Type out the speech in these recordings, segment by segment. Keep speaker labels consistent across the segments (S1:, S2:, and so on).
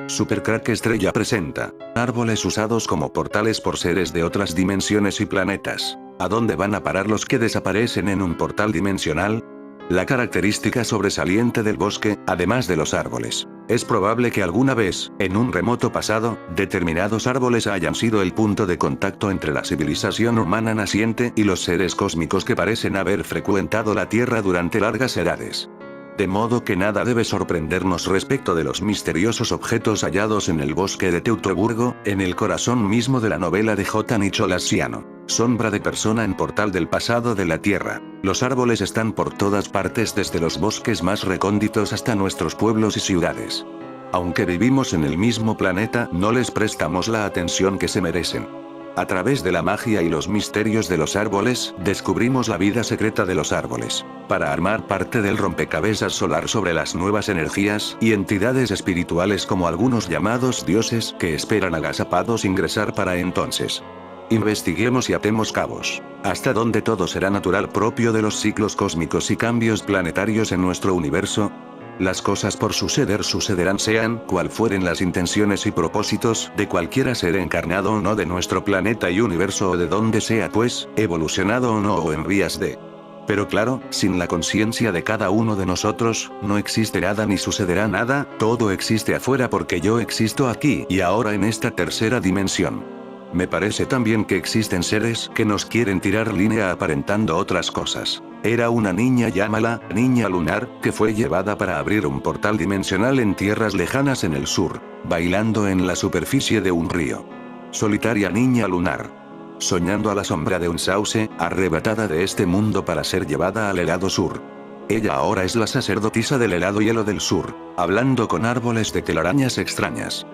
S1: Super Crack Estrella presenta árboles usados como portales por seres de otras dimensiones y planetas. ¿A dónde van a parar los que desaparecen en un portal dimensional? La característica sobresaliente del bosque, además de los árboles. Es probable que alguna vez, en un remoto pasado, determinados árboles hayan sido el punto de contacto entre la civilización humana naciente y los seres cósmicos que parecen haber frecuentado la Tierra durante largas edades. De modo que nada debe sorprendernos respecto de los misteriosos objetos hallados en el bosque de Teutoburgo, en el corazón mismo de la novela de J. Nicholasiano. Sombra de persona en portal del pasado de la Tierra. Los árboles están por todas partes, desde los bosques más recónditos hasta nuestros pueblos y ciudades. Aunque vivimos en el mismo planeta, no les prestamos la atención que se merecen. A través de la magia y los misterios de los árboles, descubrimos la vida secreta de los árboles, para armar parte del rompecabezas solar sobre las nuevas energías y entidades espirituales como algunos llamados dioses que esperan agazapados ingresar para entonces. Investiguemos y atemos cabos, hasta donde todo será natural propio de los ciclos cósmicos y cambios planetarios en nuestro universo. Las cosas por suceder sucederán, sean cual fueren las intenciones y propósitos de cualquiera ser encarnado o no de nuestro planeta y universo, o de donde sea pues, evolucionado o no, o en vías de. Pero claro, sin la conciencia de cada uno de nosotros, no existe nada ni sucederá nada, todo existe afuera porque yo existo aquí y ahora en esta tercera dimensión. Me parece también que existen seres que nos quieren tirar línea aparentando otras cosas. Era una niña, llámala niña lunar, que fue llevada para abrir un portal dimensional en tierras lejanas en el sur, bailando en la superficie de un río. Solitaria niña lunar. Soñando a la sombra de un sauce, arrebatada de este mundo para ser llevada al helado sur. Ella ahora es la sacerdotisa del helado hielo del sur, hablando con árboles de telarañas extrañas.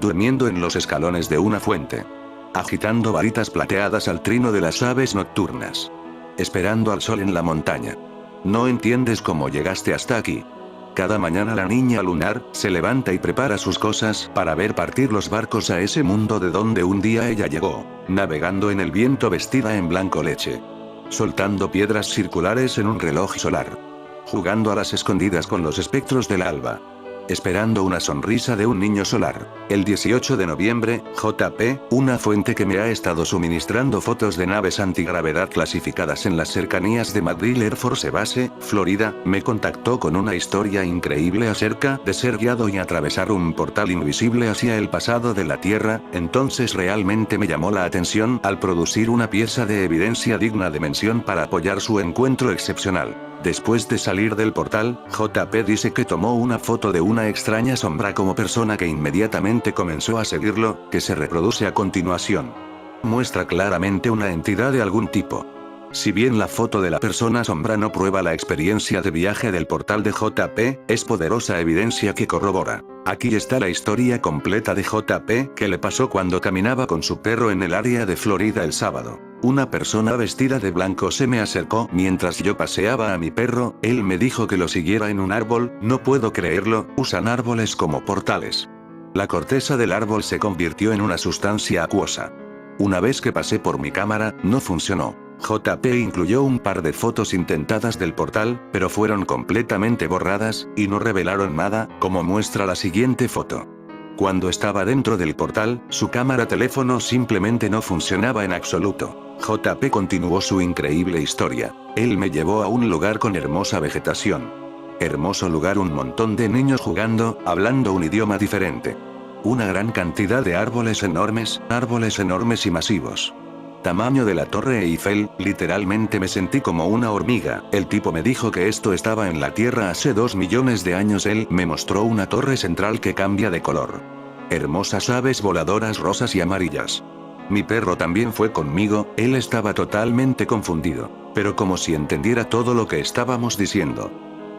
S1: Durmiendo en los escalones de una fuente. Agitando varitas plateadas al trino de las aves nocturnas. Esperando al sol en la montaña. No entiendes cómo llegaste hasta aquí. Cada mañana la niña lunar se levanta y prepara sus cosas para ver partir los barcos a ese mundo de donde un día ella llegó, navegando en el viento vestida en blanco leche. Soltando piedras circulares en un reloj solar. Jugando a las escondidas con los espectros del alba. Esperando una sonrisa de un niño solar. El 18 de noviembre, JP, una fuente que me ha estado suministrando fotos de naves antigravedad clasificadas en las cercanías de McGill Air Force Base, Florida, me contactó con una historia increíble acerca de ser guiado y atravesar un portal invisible hacia el pasado de la Tierra. Entonces realmente me llamó la atención al producir una pieza de evidencia digna de mención para apoyar su encuentro excepcional. Después de salir del portal, JP dice que tomó una foto de una extraña sombra como persona que inmediatamente comenzó a seguirlo, que se reproduce a continuación. Muestra claramente una entidad de algún tipo. Si bien la foto de la persona sombra no prueba la experiencia de viaje del portal de JP, es poderosa evidencia que corrobora. Aquí está la historia completa de JP que le pasó cuando caminaba con su perro en el área de Florida el sábado. Una persona vestida de blanco se me acercó mientras yo paseaba a mi perro, él me dijo que lo siguiera en un árbol, no puedo creerlo, usan árboles como portales. La corteza del árbol se convirtió en una sustancia acuosa. Una vez que pasé por mi cámara, no funcionó. JP incluyó un par de fotos intentadas del portal, pero fueron completamente borradas, y no revelaron nada, como muestra la siguiente foto. Cuando estaba dentro del portal, su cámara teléfono simplemente no funcionaba en absoluto. JP continuó su increíble historia. Él me llevó a un lugar con hermosa vegetación. Hermoso lugar, un montón de niños jugando, hablando un idioma diferente. Una gran cantidad de árboles enormes y masivos. Tamaño de la Torre Eiffel, literalmente me sentí como una hormiga. El tipo me dijo que esto estaba en la Tierra hace 2 millones de años. Él me mostró una torre central que cambia de color. Hermosas aves voladoras rosas y amarillas. Mi perro también fue conmigo, él estaba totalmente confundido, pero como si entendiera todo lo que estábamos diciendo.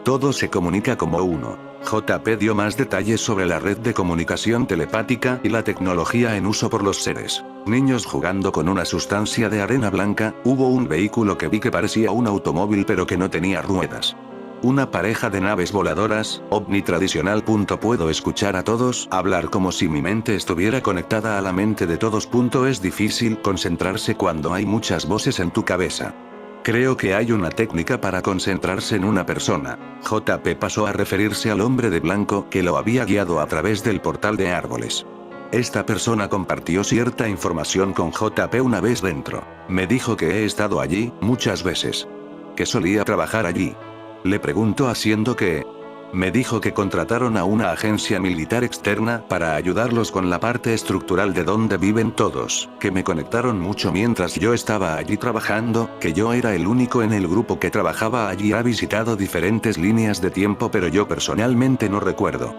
S1: Todo se comunica como uno. JP dio más detalles sobre la red de comunicación telepática y la tecnología en uso por los seres. Niños jugando con una sustancia de arena blanca, hubo un vehículo que vi que parecía un automóvil pero que no tenía ruedas. Una pareja de naves voladoras, ovni tradicional. Puedo escuchar a todos hablar como si mi mente estuviera conectada a la mente de todos. Es difícil concentrarse cuando hay muchas voces en tu cabeza. Creo que hay una técnica para concentrarse en una persona. JP pasó a referirse al hombre de blanco que lo había guiado a través del portal de árboles. Esta persona compartió cierta información con JP una vez dentro. Me dijo que he estado allí, muchas veces. Que solía trabajar allí. Le pregunto haciendo que... Me dijo que contrataron a una agencia militar externa para ayudarlos con la parte estructural de donde viven todos, que me conectaron mucho mientras yo estaba allí trabajando, que yo era el único en el grupo que trabajaba allí. Ha visitado diferentes líneas de tiempo pero yo personalmente no recuerdo.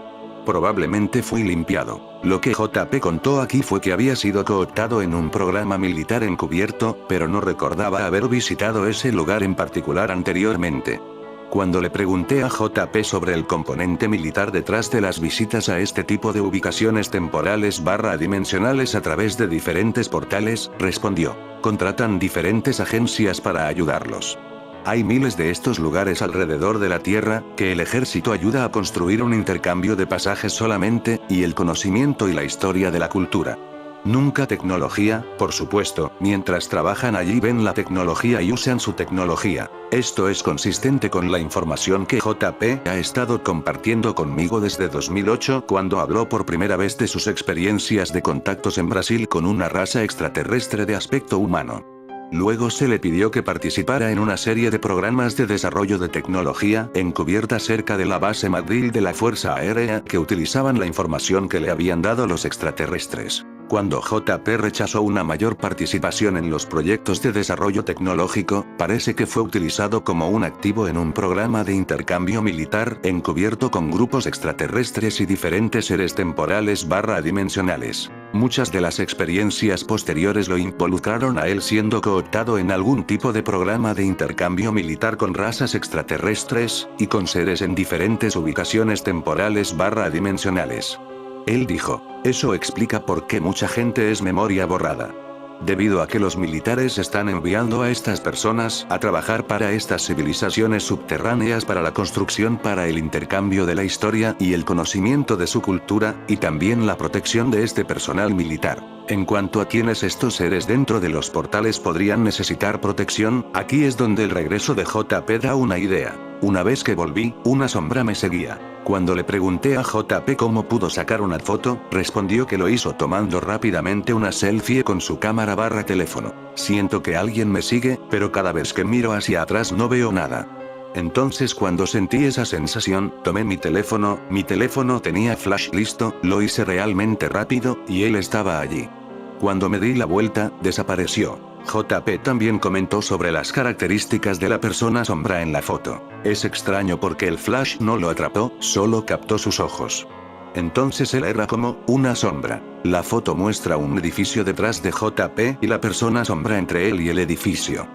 S1: Probablemente fui limpiado. Lo que JP contó aquí fue que había sido cooptado en un programa militar encubierto, pero no recordaba haber visitado ese lugar en particular anteriormente. Cuando le pregunté a JP sobre el componente militar detrás de las visitas a este tipo de ubicaciones temporales / dimensionales a través de diferentes portales, respondió: contratan diferentes agencias para ayudarlos. Hay miles de estos lugares alrededor de la Tierra, que el ejército ayuda a construir un intercambio de pasajes solamente, y el conocimiento y la historia de la cultura. Nunca tecnología, por supuesto, mientras trabajan allí ven la tecnología y usan su tecnología. Esto es consistente con la información que JP ha estado compartiendo conmigo desde 2008 cuando habló por primera vez de sus experiencias de contactos en Brasil con una raza extraterrestre de aspecto humano. Luego se le pidió que participara en una serie de programas de desarrollo de tecnología encubierta cerca de la base McDill de la Fuerza Aérea que utilizaban la información que le habían dado los extraterrestres. Cuando JP rechazó una mayor participación en los proyectos de desarrollo tecnológico, parece que fue utilizado como un activo en un programa de intercambio militar encubierto con grupos extraterrestres y diferentes seres temporales / dimensionales. Muchas de las experiencias posteriores lo involucraron a él siendo cooptado en algún tipo de programa de intercambio militar con razas extraterrestres, y con seres en diferentes ubicaciones temporales / dimensionales. Él dijo: eso explica por qué mucha gente es memoria borrada. Debido a que los militares están enviando a estas personas a trabajar para estas civilizaciones subterráneas para la construcción para el intercambio de la historia y el conocimiento de su cultura, y también la protección de este personal militar. En cuanto a quienes estos seres dentro de los portales podrían necesitar protección, aquí es donde el regreso de JP da una idea. Una vez que volví, una sombra me seguía. Cuando le pregunté a JP cómo pudo sacar una foto, respondió que lo hizo tomando rápidamente una selfie con su cámara / teléfono. Siento que alguien me sigue, pero cada vez que miro hacia atrás no veo nada. Entonces cuando sentí esa sensación, tomé mi teléfono tenía flash listo, lo hice realmente rápido, y él estaba allí. Cuando me di la vuelta, desapareció. JP también comentó sobre las características de la persona sombra en la foto. Es extraño porque el flash no lo atrapó, solo captó sus ojos. Entonces él era como una sombra. La foto muestra un edificio detrás de JP y la persona sombra entre él y el edificio.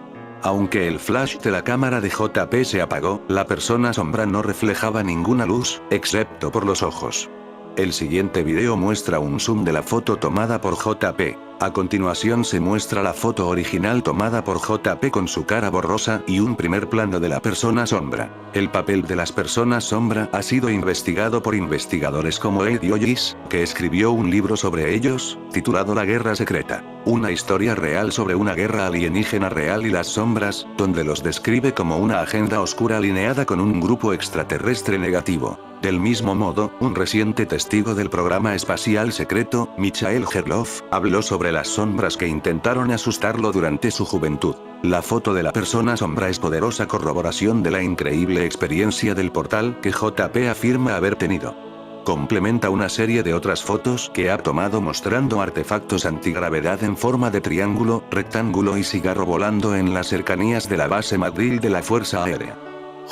S1: Aunque el flash de la cámara de JP se apagó, la persona sombra no reflejaba ninguna luz, excepto por los ojos. El siguiente video muestra un zoom de la foto tomada por JP. A continuación se muestra la foto original tomada por JP con su cara borrosa y un primer plano de la persona sombra. El papel de las personas sombra ha sido investigado por investigadores como Eddie Ollis, que escribió un libro sobre ellos, titulado La Guerra Secreta. Una historia real sobre una guerra alienígena real y las sombras, donde los describe como una agenda oscura alineada con un grupo extraterrestre negativo. Del mismo modo, un reciente testigo del programa espacial secreto, Michael Gerloff, habló sobre las sombras que intentaron asustarlo durante su juventud. La foto de la persona sombra es poderosa corroboración de la increíble experiencia del portal que JP afirma haber tenido. Complementa una serie de otras fotos que ha tomado mostrando artefactos antigravedad en forma de triángulo, rectángulo y cigarro volando en las cercanías de la base McDill de la Fuerza Aérea.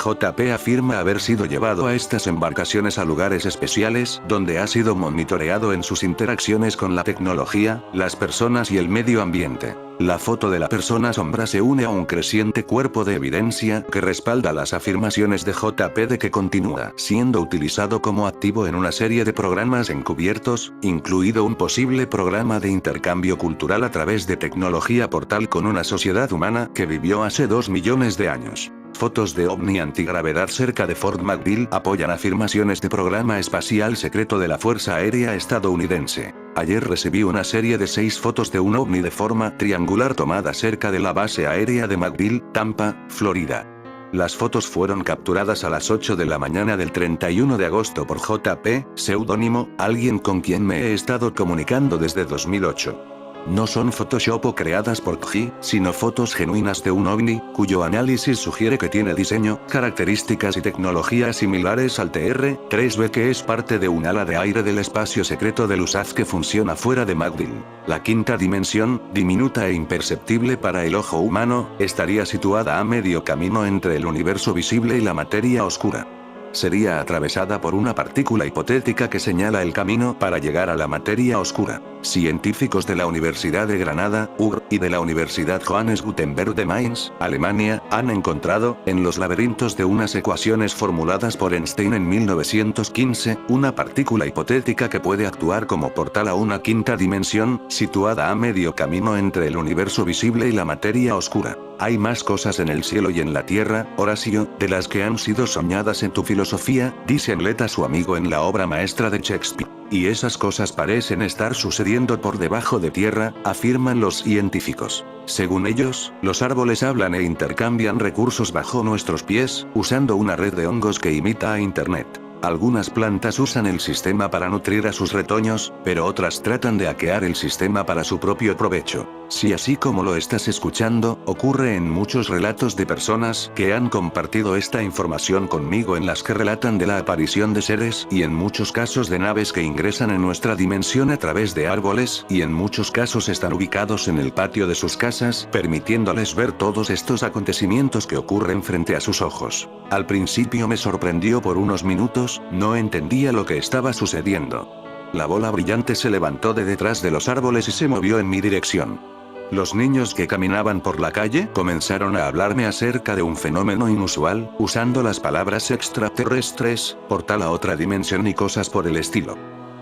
S1: JP afirma haber sido llevado a estas embarcaciones a lugares especiales, donde ha sido monitoreado en sus interacciones con la tecnología, las personas y el medio ambiente. La foto de la persona sombra se une a un creciente cuerpo de evidencia que respalda las afirmaciones de JP de que continúa siendo utilizado como activo en una serie de programas encubiertos, incluido un posible programa de intercambio cultural a través de tecnología portal con una sociedad humana que vivió hace 2 millones de años. Fotos de ovni antigravedad cerca de Fort McDill apoyan afirmaciones de programa espacial secreto de la Fuerza Aérea estadounidense. Ayer recibí una serie de 6 fotos de un ovni de forma triangular tomada cerca de la base aérea de McDill, Tampa, Florida. Las fotos fueron capturadas a las 8 de la mañana del 31 de agosto por JP, seudónimo, alguien con quien me he estado comunicando desde 2008. No son Photoshop o creadas por KGI, sino fotos genuinas de un ovni, cuyo análisis sugiere que tiene diseño, características y tecnologías similares al TR-3B, que es parte de un ala de aire del espacio secreto del USAF que funciona fuera de McDill. La quinta dimensión, diminuta e imperceptible para el ojo humano, estaría situada a medio camino entre el universo visible y la materia oscura. Sería atravesada por una partícula hipotética que señala el camino para llegar a la materia oscura. Científicos de la Universidad de Granada, UR, y de la Universidad Johannes Gutenberg de Mainz, Alemania, han encontrado, en los laberintos de unas ecuaciones formuladas por Einstein en 1915, una partícula hipotética que puede actuar como portal a una quinta dimensión, situada a medio camino entre el universo visible y la materia oscura. Hay más cosas en el cielo y en la tierra, Horacio, de las que han sido soñadas en tu filosofía, dice Hamlet a su amigo en la obra maestra de Shakespeare. Y esas cosas parecen estar sucediendo por debajo de tierra, afirman los científicos. Según ellos, los árboles hablan e intercambian recursos bajo nuestros pies, usando una red de hongos que imita a Internet. Algunas plantas usan el sistema para nutrir a sus retoños, pero otras tratan de hackear el sistema para su propio provecho. Si así como lo estás escuchando, ocurre en muchos relatos de personas que han compartido esta información conmigo, en las que relatan de la aparición de seres, y en muchos casos de naves que ingresan en nuestra dimensión a través de árboles, y en muchos casos están ubicados en el patio de sus casas, permitiéndoles ver todos estos acontecimientos que ocurren frente a sus ojos. Al principio me sorprendió por unos minutos, no entendía lo que estaba sucediendo. La bola brillante se levantó de detrás de los árboles y se movió en mi dirección. Los niños que caminaban por la calle comenzaron a hablarme acerca de un fenómeno inusual, usando las palabras extraterrestres, portal a otra dimensión y cosas por el estilo.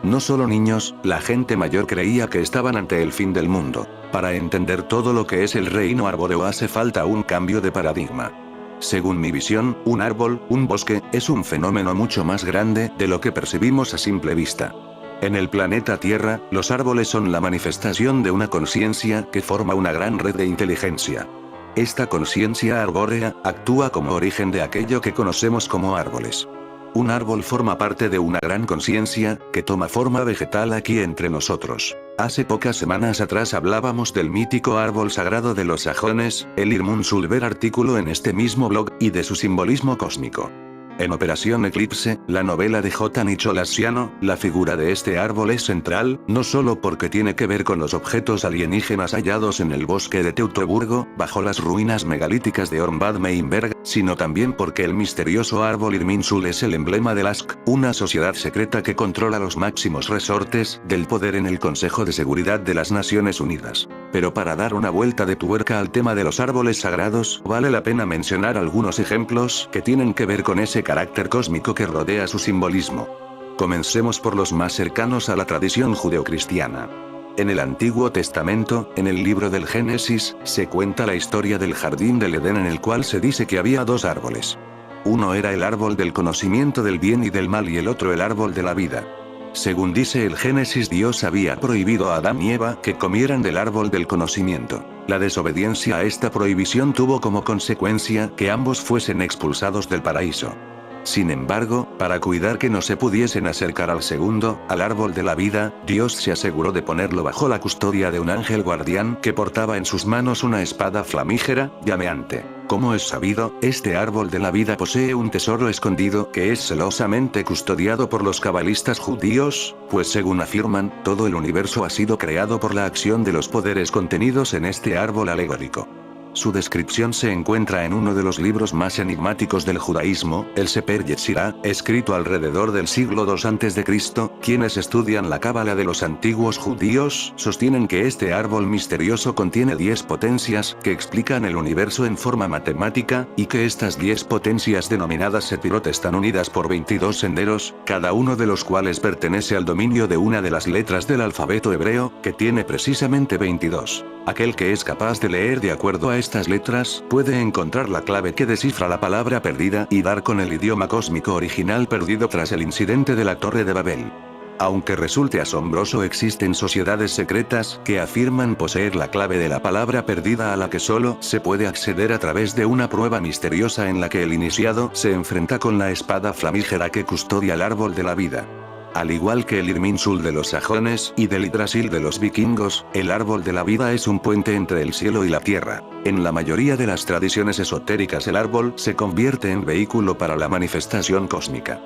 S1: No solo niños, la gente mayor creía que estaban ante el fin del mundo. Para entender todo lo que es el reino arbóreo hace falta un cambio de paradigma. Según mi visión, un árbol, un bosque, es un fenómeno mucho más grande de lo que percibimos a simple vista. En el planeta Tierra, los árboles son la manifestación de una conciencia que forma una gran red de inteligencia. Esta conciencia arbórea actúa como origen de aquello que conocemos como árboles. Un árbol forma parte de una gran conciencia que toma forma vegetal aquí entre nosotros. Hace pocas semanas atrás hablábamos del mítico árbol sagrado de los sajones, el Irmunsulver, artículo en este mismo blog, y de su simbolismo cósmico. En Operación Eclipse, la novela de J. Nicholasiano, la figura de este árbol es central, no solo porque tiene que ver con los objetos alienígenas hallados en el bosque de Teutoburgo, bajo las ruinas megalíticas de Ormbad Meinberg, sino también porque el misterioso árbol Irminsul es el emblema de LASK, una sociedad secreta que controla los máximos resortes del poder en el Consejo de Seguridad de las Naciones Unidas. Pero para dar una vuelta de tuerca al tema de los árboles sagrados, vale la pena mencionar algunos ejemplos que tienen que ver con ese carácter cósmico que rodea su simbolismo. Comencemos por los más cercanos a la tradición judeocristiana. En el Antiguo Testamento, en el libro del Génesis, se cuenta la historia del jardín del Edén, en el cual se dice que había dos árboles. Uno era el árbol del conocimiento del bien y del mal y el otro el árbol de la vida. Según dice el Génesis, Dios había prohibido a Adán y Eva que comieran del árbol del conocimiento. La desobediencia a esta prohibición tuvo como consecuencia que ambos fuesen expulsados del paraíso. Sin embargo, para cuidar que no se pudiesen acercar al segundo, al árbol de la vida, Dios se aseguró de ponerlo bajo la custodia de un ángel guardián que portaba en sus manos una espada flamígera, llameante. Como es sabido, este árbol de la vida posee un tesoro escondido que es celosamente custodiado por los cabalistas judíos, pues según afirman, todo el universo ha sido creado por la acción de los poderes contenidos en este árbol alegórico. Su descripción se encuentra en uno de los libros más enigmáticos del judaísmo, el Sefer Yetzirah, escrito alrededor del siglo II a.C. Quienes estudian la cábala de los antiguos judíos sostienen que este árbol misterioso contiene 10 potencias que explican el universo en forma matemática, y que estas 10 potencias denominadas Sepirot están unidas por 22 senderos, cada uno de los cuales pertenece al dominio de una de las letras del alfabeto hebreo, que tiene precisamente 22. Aquel que es capaz de leer de acuerdo a estas letras, puede encontrar la clave que descifra la palabra perdida y dar con el idioma cósmico original perdido tras el incidente de la Torre de Babel. Aunque resulte asombroso, existen sociedades secretas que afirman poseer la clave de la palabra perdida a la que solo se puede acceder a través de una prueba misteriosa en la que el iniciado se enfrenta con la espada flamígera que custodia el árbol de la vida. Al igual que el Irminsul de los sajones y del Yggdrasil de los vikingos, el árbol de la vida es un puente entre el cielo y la tierra. En la mayoría de las tradiciones esotéricas el árbol se convierte en vehículo para la manifestación cósmica.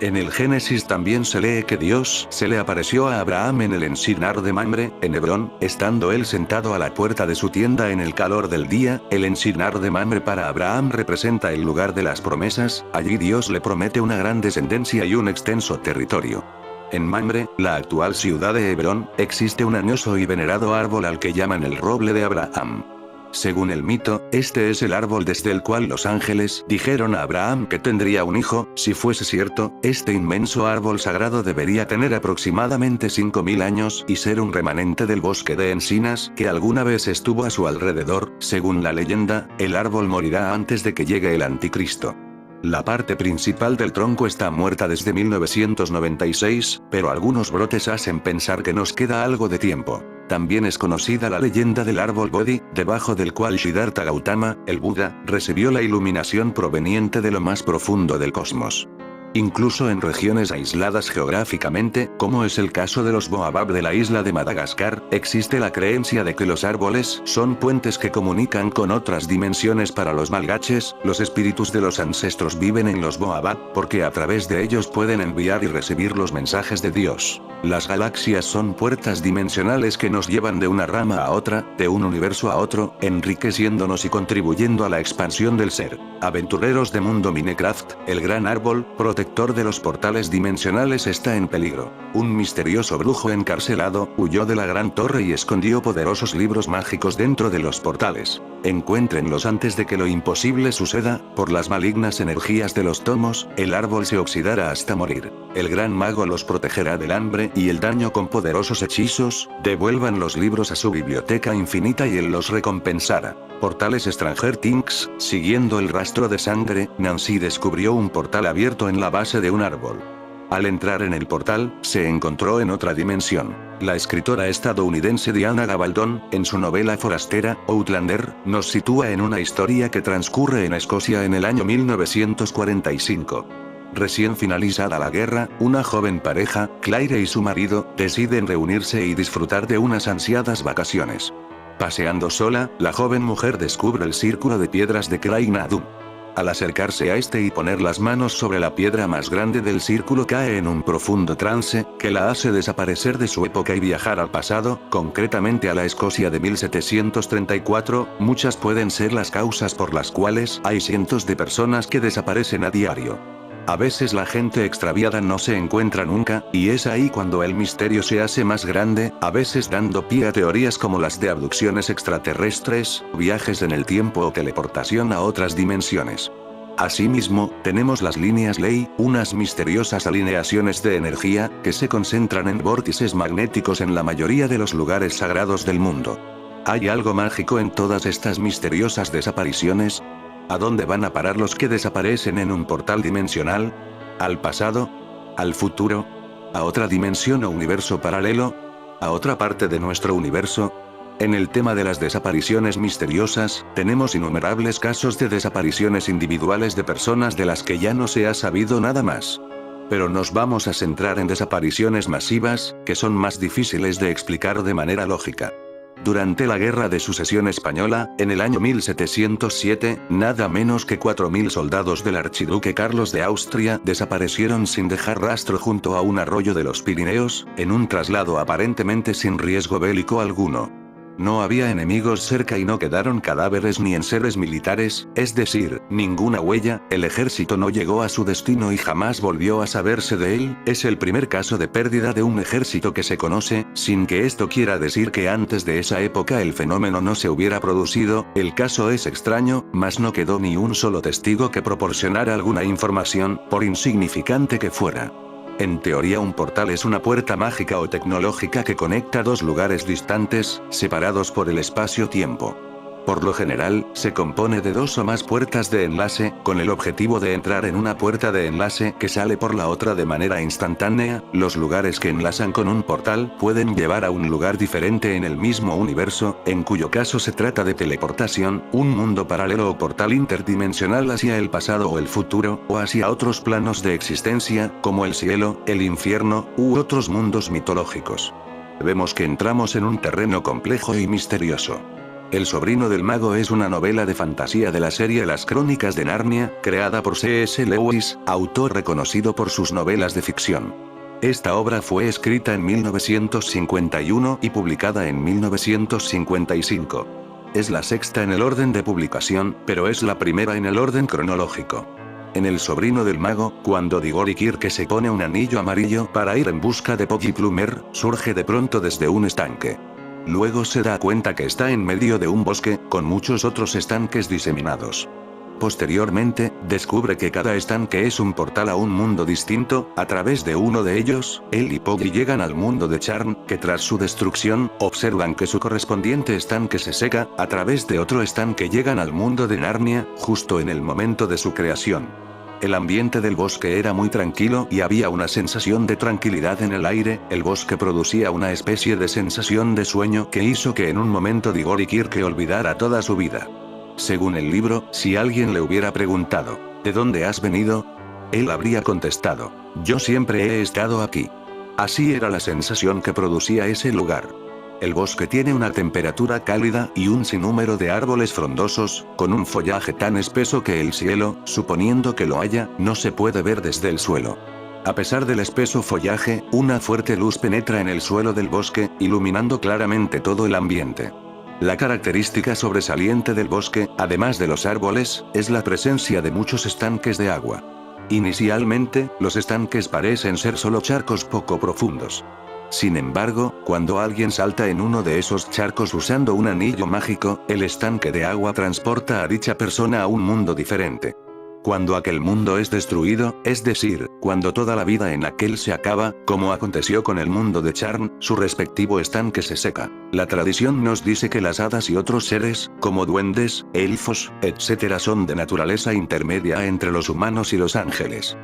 S1: En el Génesis también se lee que Dios se le apareció a Abraham en el encinar de Mamre, en Hebrón, estando él sentado a la puerta de su tienda en el calor del día. El encinar de Mamre para Abraham representa el lugar de las promesas, allí Dios le promete una gran descendencia y un extenso territorio. En Mamre, la actual ciudad de Hebrón, existe un añoso y venerado árbol al que llaman el roble de Abraham. Según el mito, este es el árbol desde el cual los ángeles dijeron a Abraham que tendría un hijo. Si fuese cierto, este inmenso árbol sagrado debería tener aproximadamente 5000 años y ser un remanente del bosque de encinas que alguna vez estuvo a su alrededor. Según la leyenda, el árbol morirá antes de que llegue el anticristo. La parte principal del tronco está muerta desde 1996, pero algunos brotes hacen pensar que nos queda algo de tiempo. También es conocida la leyenda del árbol Bodhi, debajo del cual Siddhartha Gautama, el Buda, recibió la iluminación proveniente de lo más profundo del cosmos. Incluso en regiones aisladas geográficamente, como es el caso de los Boabab de la isla de Madagascar, existe la creencia de que los árboles son puentes que comunican con otras dimensiones para los malgaches. Los espíritus de los ancestros viven en los Boabab, porque a través de ellos pueden enviar y recibir los mensajes de Dios. Las galaxias son puertas dimensionales que nos llevan de una rama a otra, de un universo a otro, enriqueciéndonos y contribuyendo a la expansión del ser. Aventureros de mundo Minecraft, el gran árbol, protector de los portales dimensionales, está en peligro. Un misterioso brujo encarcelado, huyó de la gran torre y escondió poderosos libros mágicos dentro de los portales. Encuéntrenlos antes de que lo imposible suceda. Por las malignas energías de los tomos, el árbol se oxidará hasta morir. El gran mago los protegerá del hambre y el daño con poderosos hechizos. Devuelvan los libros a su biblioteca infinita y él los recompensará. Portales Stranger Things. Siguiendo el rastro de sangre, Nancy descubrió un portal abierto en la base de un árbol. Al entrar en el portal, se encontró en otra dimensión. La escritora estadounidense Diana Gabaldon, en su novela forastera, Outlander, nos sitúa en una historia que transcurre en Escocia en el año 1945. Recién finalizada la guerra, una joven pareja, Claire y su marido, deciden reunirse y disfrutar de unas ansiadas vacaciones. Paseando sola, la joven mujer descubre el círculo de piedras de Craig Nadu. Al acercarse a este y poner las manos sobre la piedra más grande del círculo, cae en un profundo trance, que la hace desaparecer de su época y viajar al pasado, concretamente a la Escocia de 1734. Muchas pueden ser las causas por las cuales hay cientos de personas que desaparecen a diario. A veces la gente extraviada no se encuentra nunca, y es ahí cuando el misterio se hace más grande, a veces dando pie a teorías como las de abducciones extraterrestres, viajes en el tiempo o teleportación a otras dimensiones. Asimismo, tenemos las líneas Ley, unas misteriosas alineaciones de energía, que se concentran en vórtices magnéticos en la mayoría de los lugares sagrados del mundo. ¿Hay algo mágico en todas estas misteriosas desapariciones? ¿A dónde van a parar los que desaparecen en un portal dimensional? ¿Al pasado? ¿Al futuro? ¿A otra dimensión o universo paralelo? ¿A otra parte de nuestro universo? En el tema de las desapariciones misteriosas, tenemos innumerables casos de desapariciones individuales de personas de las que ya no se ha sabido nada más. Pero nos vamos a centrar en desapariciones masivas, que son más difíciles de explicar de manera lógica. Durante la Guerra de Sucesión Española, en el año 1707, nada menos que 4000 soldados del archiduque Carlos de Austria desaparecieron sin dejar rastro junto a un arroyo de los Pirineos, en un traslado aparentemente sin riesgo bélico alguno. No había enemigos cerca y no quedaron cadáveres ni enseres militares, es decir, ninguna huella. El ejército no llegó a su destino y jamás volvió a saberse de él. Es el primer caso de pérdida de un ejército que se conoce, sin que esto quiera decir que antes de esa época el fenómeno no se hubiera producido. El caso es extraño, mas no quedó ni un solo testigo que proporcionara alguna información, por insignificante que fuera. En teoría, un portal es una puerta mágica o tecnológica que conecta dos lugares distantes, separados por el espacio-tiempo. Por lo general, se compone de 2 o más puertas de enlace, con el objetivo de entrar en una puerta de enlace que sale por la otra de manera instantánea. Los lugares que enlazan con un portal pueden llevar a un lugar diferente en el mismo universo, en cuyo caso se trata de teleportación, un mundo paralelo o portal interdimensional hacia el pasado o el futuro, o hacia otros planos de existencia, como el cielo, el infierno, u otros mundos mitológicos. Vemos que entramos en un terreno complejo y misterioso. El sobrino del mago es una novela de fantasía de la serie Las Crónicas de Narnia, creada por C.S. Lewis, autor reconocido por sus novelas de ficción. Esta obra fue escrita en 1951 y publicada en 1955. Es la 6ª en el orden de publicación, pero es la primera en el orden cronológico. En El sobrino del mago, cuando Diggory Kirke se pone un anillo amarillo para ir en busca de Poggy Plummer, surge de pronto desde un estanque. Luego se da cuenta que está en medio de un bosque, con muchos otros estanques diseminados. Posteriormente, descubre que cada estanque es un portal a un mundo distinto. A través de uno de ellos, él y Poggy llegan al mundo de Charn, que tras su destrucción, observan que su correspondiente estanque se seca. A través de otro estanque llegan al mundo de Narnia, justo en el momento de su creación. El ambiente del bosque era muy tranquilo y había una sensación de tranquilidad en el aire. El bosque producía una especie de sensación de sueño que hizo que en un momento Diggory Kirke olvidara toda su vida. Según el libro, si alguien le hubiera preguntado, ¿de dónde has venido?, él habría contestado, yo siempre he estado aquí. Así era la sensación que producía ese lugar. El bosque tiene una temperatura cálida y un sinnúmero de árboles frondosos, con un follaje tan espeso que el cielo, suponiendo que lo haya, no se puede ver desde el suelo. A pesar del espeso follaje, una fuerte luz penetra en el suelo del bosque, iluminando claramente todo el ambiente. La característica sobresaliente del bosque, además de los árboles, es la presencia de muchos estanques de agua. Inicialmente, los estanques parecen ser solo charcos poco profundos. Sin embargo, cuando alguien salta en uno de esos charcos usando un anillo mágico, el estanque de agua transporta a dicha persona a un mundo diferente. Cuando aquel mundo es destruido, es decir, cuando toda la vida en aquel se acaba, como aconteció con el mundo de Charn, su respectivo estanque se seca. La tradición nos dice que las hadas y otros seres, como duendes, elfos, etc., son de naturaleza intermedia entre los humanos y los ángeles.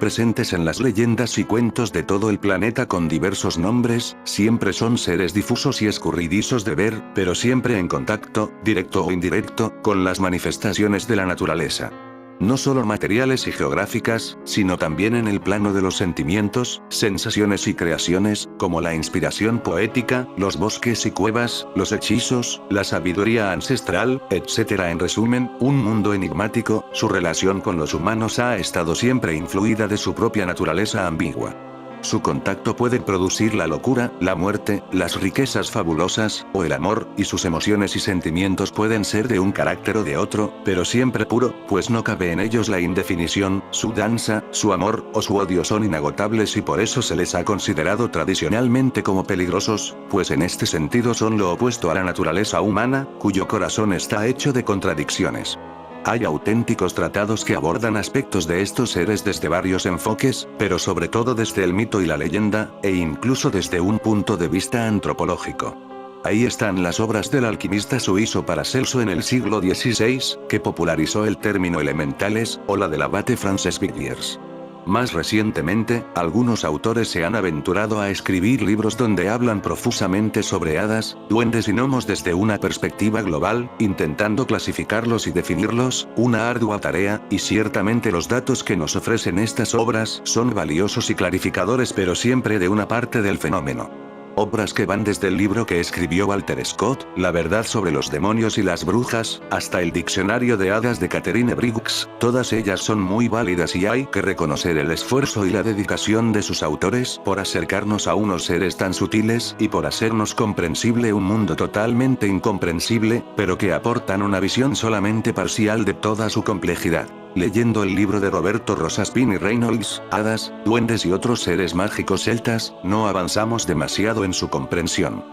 S1: Presentes en las leyendas y cuentos de todo el planeta con diversos nombres, siempre son seres difusos y escurridizos de ver, pero siempre en contacto, directo o indirecto, con las manifestaciones de la naturaleza. No solo materiales y geográficas, sino también en el plano de los sentimientos, sensaciones y creaciones, como la inspiración poética, los bosques y cuevas, los hechizos, la sabiduría ancestral, etc. En resumen, un mundo enigmático. Su relación con los humanos ha estado siempre influida de su propia naturaleza ambigua. Su contacto puede producir la locura, la muerte, las riquezas fabulosas, o el amor, y sus emociones y sentimientos pueden ser de un carácter o de otro, pero siempre puro, pues no cabe en ellos la indefinición. Su danza, su amor, o su odio son inagotables y por eso se les ha considerado tradicionalmente como peligrosos, pues en este sentido son lo opuesto a la naturaleza humana, cuyo corazón está hecho de contradicciones. Hay auténticos tratados que abordan aspectos de estos seres desde varios enfoques, pero sobre todo desde el mito y la leyenda, e incluso desde un punto de vista antropológico. Ahí están las obras del alquimista suizo Paracelso en el siglo XVI, que popularizó el término elementales, o la del abate Frances Villiers. Más recientemente, algunos autores se han aventurado a escribir libros donde hablan profusamente sobre hadas, duendes y gnomos desde una perspectiva global, intentando clasificarlos y definirlos, una ardua tarea, y ciertamente los datos que nos ofrecen estas obras son valiosos y clarificadores, pero siempre de una parte del fenómeno. Obras que van desde el libro que escribió Walter Scott, La verdad sobre los demonios y las brujas, hasta el diccionario de hadas de Catherine Briggs. Todas ellas son muy válidas y hay que reconocer el esfuerzo y la dedicación de sus autores por acercarnos a unos seres tan sutiles y por hacernos comprensible un mundo totalmente incomprensible, pero que aportan una visión solamente parcial de toda su complejidad. Leyendo el libro de Roberto Rosaspin y Reynolds, Hadas, duendes y otros seres mágicos celtas, no avanzamos demasiado en su comprensión.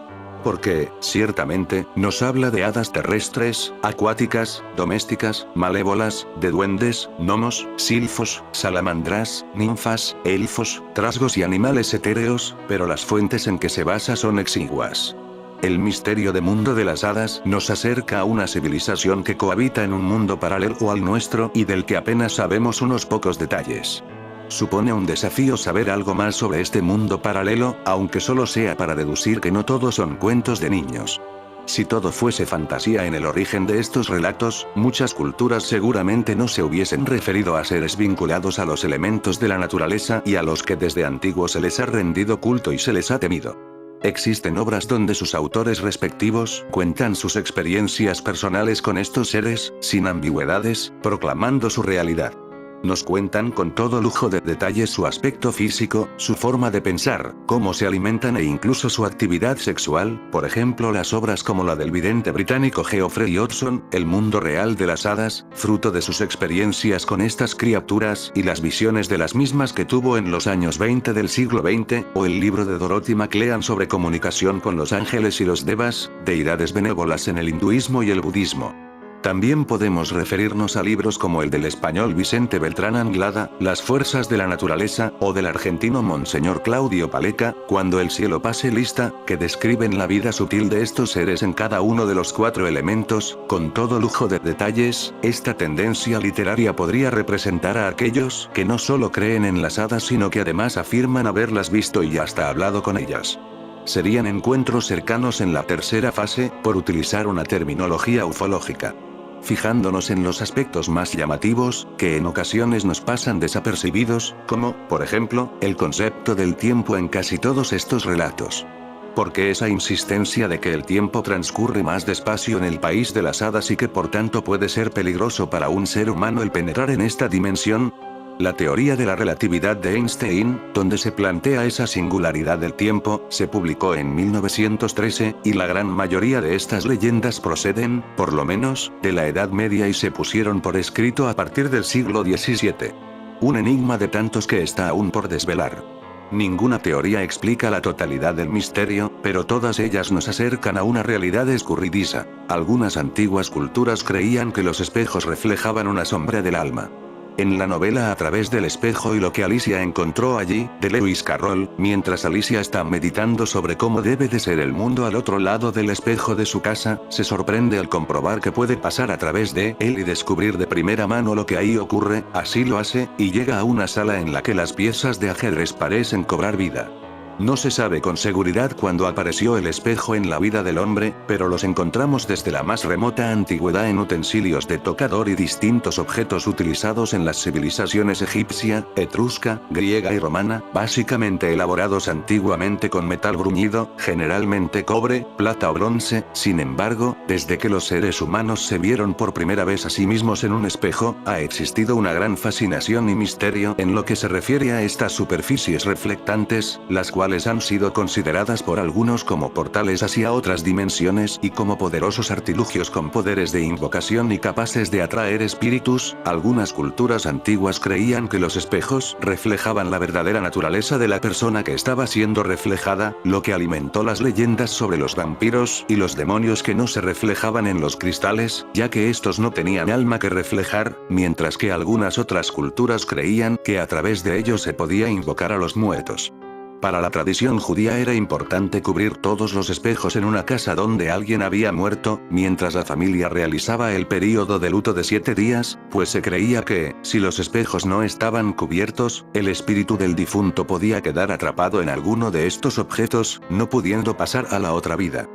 S1: Porque, ciertamente, nos habla de hadas terrestres, acuáticas, domésticas, malévolas, de duendes, gnomos, silfos, salamandras, ninfas, elfos, trasgos y animales etéreos, pero las fuentes en que se basa son exiguas. El misterio de mundo de las hadas nos acerca a una civilización que cohabita en un mundo paralelo al nuestro y del que apenas sabemos unos pocos detalles. Supone un desafío saber algo más sobre este mundo paralelo, aunque solo sea para deducir que no todos son cuentos de niños. Si todo fuese fantasía en el origen de estos relatos, muchas culturas seguramente no se hubiesen referido a seres vinculados a los elementos de la naturaleza y a los que desde antiguo se les ha rendido culto y se les ha temido. Existen obras donde sus autores respectivos cuentan sus experiencias personales con estos seres, sin ambigüedades, proclamando su realidad. Nos cuentan con todo lujo de detalles su aspecto físico, su forma de pensar, cómo se alimentan e incluso su actividad sexual, por ejemplo las obras como la del vidente británico Geoffrey Hodgson, El mundo real de las hadas, fruto de sus experiencias con estas criaturas y las visiones de las mismas que tuvo en los años 20 del siglo XX, o el libro de Dorothy McLean sobre comunicación con los ángeles y los devas, deidades benévolas en el hinduismo y el budismo. También podemos referirnos a libros como el del español Vicente Beltrán Anglada, Las fuerzas de la naturaleza, o del argentino Monseñor Claudio Paleca, Cuando el cielo pase lista, que describen la vida sutil de estos seres en cada uno de los 4 elementos, con todo lujo de detalles. Esta tendencia literaria podría representar a aquellos que no solo creen en las hadas sino que además afirman haberlas visto y hasta hablado con ellas. Serían encuentros cercanos en la tercera fase, por utilizar una terminología ufológica. Fijándonos en los aspectos más llamativos, que en ocasiones nos pasan desapercibidos, como, por ejemplo, el concepto del tiempo en casi todos estos relatos. Porque esa insistencia de que el tiempo transcurre más despacio en el país de las hadas y que por tanto puede ser peligroso para un ser humano el penetrar en esta dimensión. La teoría de la relatividad de Einstein, donde se plantea esa singularidad del tiempo, se publicó en 1913, y la gran mayoría de estas leyendas proceden, por lo menos, de la Edad Media y se pusieron por escrito a partir del siglo XVII. Un enigma de tantos que está aún por desvelar. Ninguna teoría explica la totalidad del misterio, pero todas ellas nos acercan a una realidad escurridiza. Algunas antiguas culturas creían que los espejos reflejaban una sombra del alma. En la novela A través del espejo y lo que Alicia encontró allí, de Lewis Carroll, mientras Alicia está meditando sobre cómo debe de ser el mundo al otro lado del espejo de su casa, se sorprende al comprobar que puede pasar a través de él y descubrir de primera mano lo que ahí ocurre. Así lo hace, y llega a una sala en la que las piezas de ajedrez parecen cobrar vida. No se sabe con seguridad cuándo apareció el espejo en la vida del hombre, pero los encontramos desde la más remota antigüedad en utensilios de tocador y distintos objetos utilizados en las civilizaciones egipcia, etrusca, griega y romana, básicamente elaborados antiguamente con metal bruñido, generalmente cobre, plata o bronce. Sin embargo, desde que los seres humanos se vieron por primera vez a sí mismos en un espejo, ha existido una gran fascinación y misterio en lo que se refiere a estas superficies reflectantes, las cuales han sido consideradas por algunos como portales hacia otras dimensiones y como poderosos artilugios con poderes de invocación y capaces de atraer espíritus. Algunas culturas antiguas creían que los espejos reflejaban la verdadera naturaleza de la persona que estaba siendo reflejada, lo que alimentó las leyendas sobre los vampiros y los demonios que no se reflejaban en los cristales, ya que estos no tenían alma que reflejar, mientras que algunas otras culturas creían que a través de ellos se podía invocar a los muertos. Para la tradición judía era importante cubrir todos los espejos en una casa donde alguien había muerto, mientras la familia realizaba el período de luto de 7 días, pues se creía que, si los espejos no estaban cubiertos, el espíritu del difunto podía quedar atrapado en alguno de estos objetos, no pudiendo pasar a la otra vida.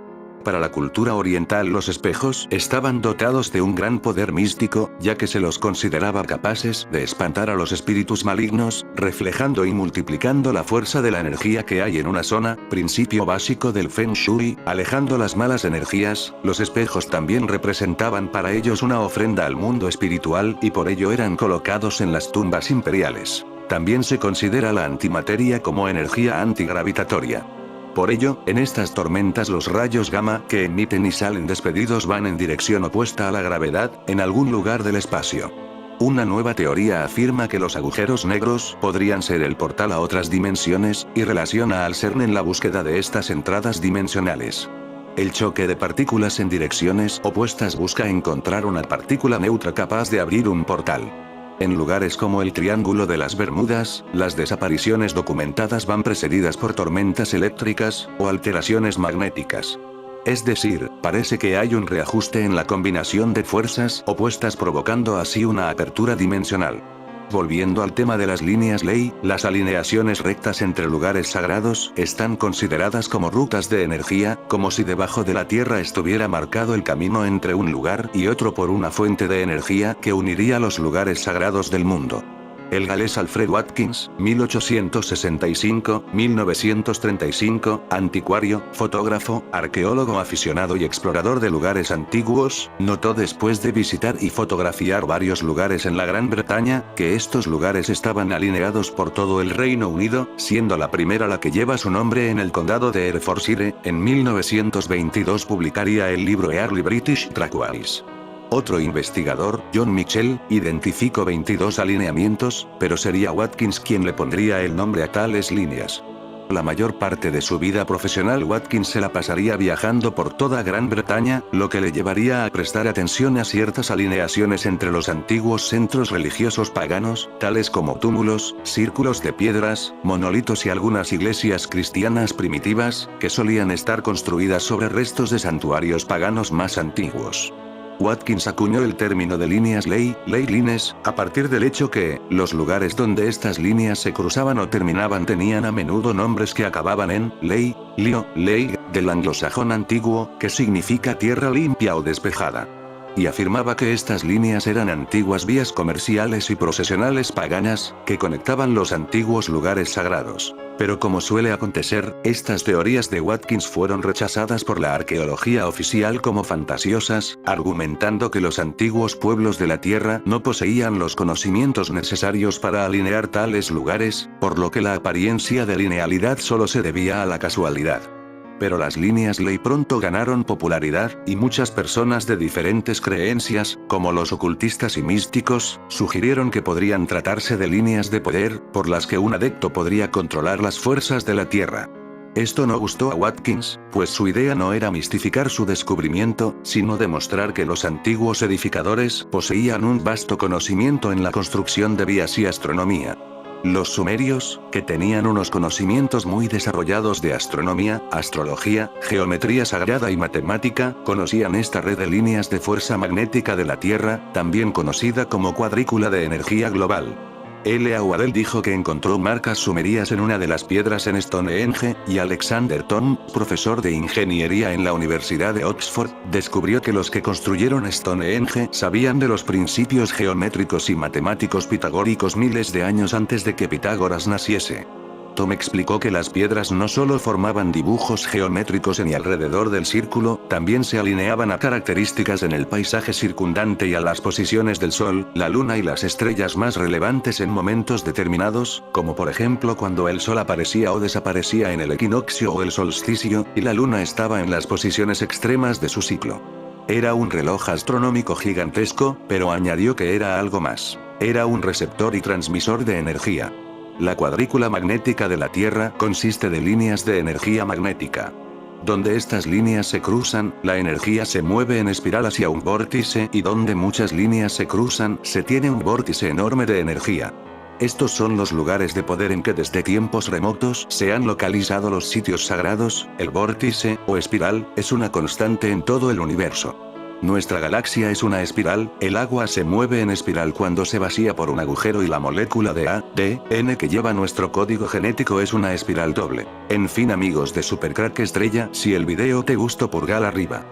S1: Para la cultura oriental los espejos estaban dotados de un gran poder místico, ya que se los consideraba capaces de espantar a los espíritus malignos, reflejando y multiplicando la fuerza de la energía que hay en una zona, principio básico del Feng Shui, alejando las malas energías. Los espejos también representaban para ellos una ofrenda al mundo espiritual y por ello eran colocados en las tumbas imperiales. También se considera la antimateria como energía antigravitatoria. Por ello, en estas tormentas los rayos gamma que emiten y salen despedidos van en dirección opuesta a la gravedad, en algún lugar del espacio. Una nueva teoría afirma que los agujeros negros podrían ser el portal a otras dimensiones, y relaciona al CERN en la búsqueda de estas entradas dimensionales. El choque de partículas en direcciones opuestas busca encontrar una partícula neutra capaz de abrir un portal. En lugares como el Triángulo de las Bermudas, las desapariciones documentadas van precedidas por tormentas eléctricas, o alteraciones magnéticas. Es decir, parece que hay un reajuste en la combinación de fuerzas opuestas provocando así una apertura dimensional. Volviendo al tema de las líneas ley, las alineaciones rectas entre lugares sagrados están consideradas como rutas de energía, como si debajo de la Tierra estuviera marcado el camino entre un lugar y otro por una fuente de energía que uniría los lugares sagrados del mundo. El galés Alfred Watkins, 1865-1935, anticuario, fotógrafo, arqueólogo aficionado y explorador de lugares antiguos, notó después de visitar y fotografiar varios lugares en la Gran Bretaña, que estos lugares estaban alineados por todo el Reino Unido, siendo la primera la que lleva su nombre en el condado de Herefordshire. En 1922 publicaría el libro Early British Trackways. Otro investigador, John Michell, identificó 22 alineamientos, pero sería Watkins quien le pondría el nombre a tales líneas. La mayor parte de su vida profesional Watkins se la pasaría viajando por toda Gran Bretaña, lo que le llevaría a prestar atención a ciertas alineaciones entre los antiguos centros religiosos paganos, tales como túmulos, círculos de piedras, monolitos y algunas iglesias cristianas primitivas, que solían estar construidas sobre restos de santuarios paganos más antiguos. Watkins acuñó el término de líneas ley lines, a partir del hecho que, los lugares donde estas líneas se cruzaban o terminaban tenían a menudo nombres que acababan en ley, lio, ley, del anglosajón antiguo, que significa tierra limpia o despejada. Y afirmaba que estas líneas eran antiguas vías comerciales y procesionales paganas, que conectaban los antiguos lugares sagrados. Pero como suele acontecer, estas teorías de Watkins fueron rechazadas por la arqueología oficial como fantasiosas, argumentando que los antiguos pueblos de la Tierra no poseían los conocimientos necesarios para alinear tales lugares, por lo que la apariencia de linealidad solo se debía a la casualidad. Pero las líneas ley pronto ganaron popularidad, y muchas personas de diferentes creencias, como los ocultistas y místicos, sugirieron que podrían tratarse de líneas de poder, por las que un adepto podría controlar las fuerzas de la Tierra. Esto no gustó a Watkins, pues su idea no era mistificar su descubrimiento, sino demostrar que los antiguos edificadores poseían un vasto conocimiento en la construcción de vías y astronomía. Los sumerios, que tenían unos conocimientos muy desarrollados de astronomía, astrología, geometría sagrada y matemática, conocían esta red de líneas de fuerza magnética de la Tierra, también conocida como cuadrícula de energía global. L. A. Waddell dijo que encontró marcas sumerias en una de las piedras en Stonehenge, y Alexander Thom, profesor de ingeniería en la Universidad de Oxford, descubrió que los que construyeron Stonehenge sabían de los principios geométricos y matemáticos pitagóricos miles de años antes de que Pitágoras naciese. Thom explicó que las piedras no solo formaban dibujos geométricos en y alrededor del círculo, también se alineaban a características en el paisaje circundante y a las posiciones del Sol, la Luna y las estrellas más relevantes en momentos determinados, como por ejemplo cuando el Sol aparecía o desaparecía en el equinoccio o el solsticio, y la Luna estaba en las posiciones extremas de su ciclo. Era un reloj astronómico gigantesco, pero añadió que era algo más. Era un receptor y transmisor de energía. La cuadrícula magnética de la Tierra consiste de líneas de energía magnética. Donde estas líneas se cruzan, la energía se mueve en espiral hacia un vórtice, y donde muchas líneas se cruzan, se tiene un vórtice enorme de energía. Estos son los lugares de poder en que desde tiempos remotos se han localizado los sitios sagrados. El vórtice, o espiral, es una constante en todo el universo. Nuestra galaxia es una espiral, el agua se mueve en espiral cuando se vacía por un agujero y la molécula de ADN que lleva nuestro código genético es una espiral doble. En fin amigos de Supercrack Estrella, si el video te gustó pulgar arriba.